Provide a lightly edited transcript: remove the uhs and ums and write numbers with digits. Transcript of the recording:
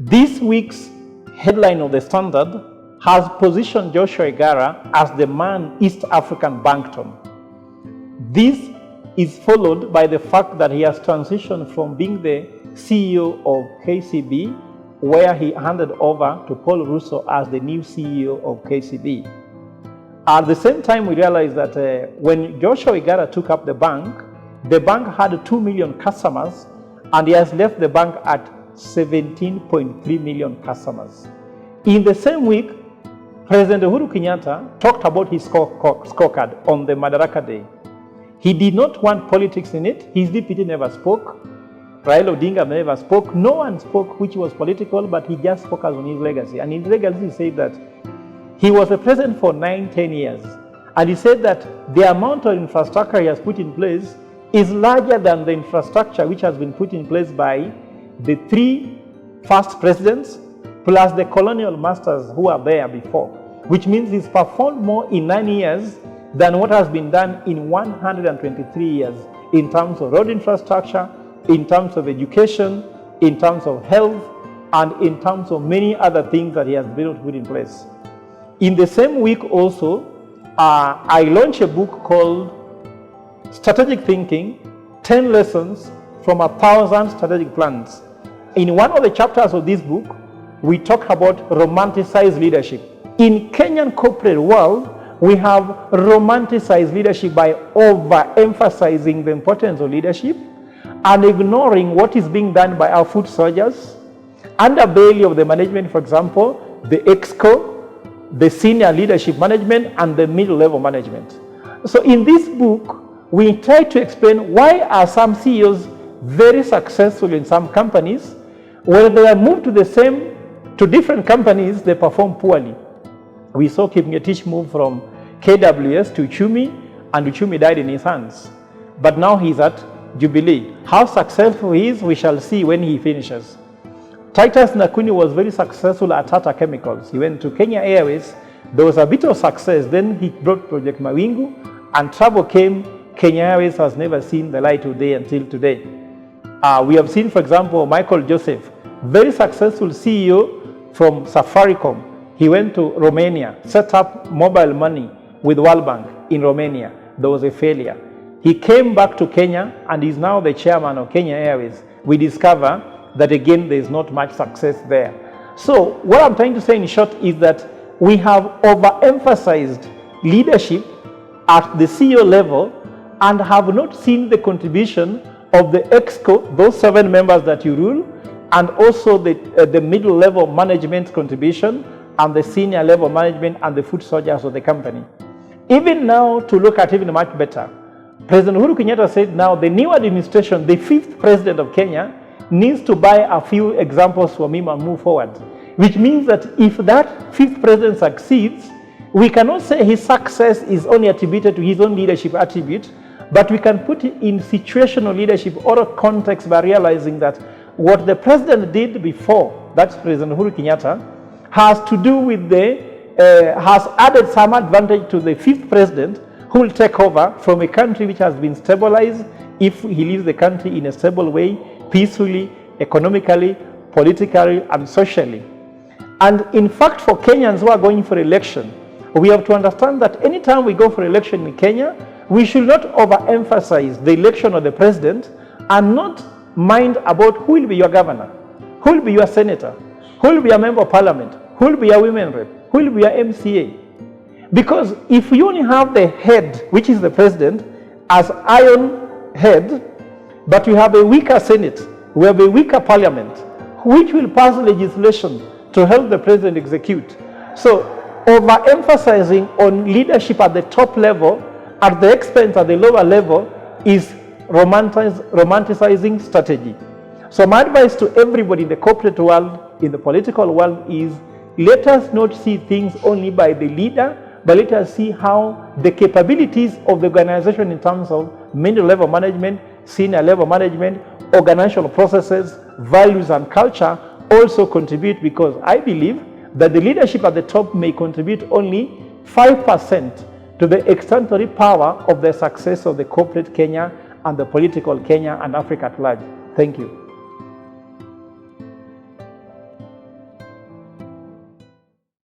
This week's headline of the Standard has positioned Joshua Igara as the man East African banked on. This is followed by the fact that he has transitioned from being the CEO of KCB, where he handed over to Paul Russo as the new CEO of KCB. At the same time, we realized that when Joshua Igara took up the bank had 2 million customers, and he has left the bank at 17.3 million customers. In the same week, President Uhuru Kenyatta talked about his scorecard on the Madaraka Day. He did not want politics in it. His deputy never spoke. Raila Odinga never spoke. No one spoke which was political, but he just focused on his legacy. And his legacy said that he was a president for 9-10 years. And he said that the amount of infrastructure he has put in place is larger than the infrastructure which has been put in place by the 3 first presidents, plus the colonial masters who are there before, which means he's performed more in 9 years than what has been done in 123 years in terms of road infrastructure, in terms of education, in terms of health, and in terms of many other things that he has been able to put in place. In the same week also, I launched a book called Strategic Thinking, 10 Lessons from 1,000 Strategic Plans. In one of the chapters of this book, we talk about romanticized leadership. In Kenyan corporate world, we have romanticized leadership by overemphasizing the importance of leadership and ignoring what is being done by our foot soldiers, underbelly of the management, for example, the EXCO, the senior leadership management, and the middle level management. So in this book, we try to explain why are some CEOs very successful in some companies, when they are moved to different companies, they perform poorly. We saw Kipngetich move from KWS to Uchumi, and Uchumi died in his hands. But now he's at Jubilee. How successful he is, we shall see when he finishes. Titus Nakuni was very successful at Tata Chemicals. He went to Kenya Airways. There was a bit of success. Then he brought Project Mawingu, and trouble came. Kenya Airways has never seen the light of day until today. We have seen, for example, Michael Joseph, very successful CEO from Safaricom. He went to Romania, set up mobile money with World Bank in Romania. There was a failure. He came back to Kenya and is now the chairman of Kenya Airways. We discover that again, there is not much success there. So what I'm trying to say in short is that we have overemphasized leadership at the CEO level and have not seen the contribution of the EXCO, those 7 members that you rule, and also the middle level management contribution, and the senior level management and the foot soldiers of the company. Even now, to look at even much better, President Uhuru Kenyatta said now the new administration, the 5th president of Kenya, needs to buy a few examples from him and move forward. Which means that if that 5th president succeeds, we cannot say his success is only attributed to his own leadership attribute, but we can put it in situational leadership or context by realizing that what the president did before, that's President Uhuru Kenyatta, has to do with has added some advantage to the 5th president who will take over from a country which has been stabilized if he leaves the country in a stable way, peacefully, economically, politically, and socially. And in fact, for Kenyans who are going for election, we have to understand that anytime we go for election in Kenya, we should not overemphasize the election of the president and not mind about who will be your governor, who will be your senator, who will be a member of parliament, who will be a women rep, who will be your MCA. Because if you only have the head, which is the president, as iron head, but you have a weaker Senate, we have a weaker parliament, which will pass legislation to help the president execute. So overemphasizing on leadership at the top level at the expense at the lower level is romanticizing strategy. So my advice to everybody in the corporate world, in the political world is, let us not see things only by the leader, but let us see how the capabilities of the organization in terms of middle level management, senior level management, organizational processes, values, and culture also contribute, because I believe that the leadership at the top may contribute only 5% to the extraordinary power of the success of the corporate Kenya and the political Kenya and Africa at large. Thank you.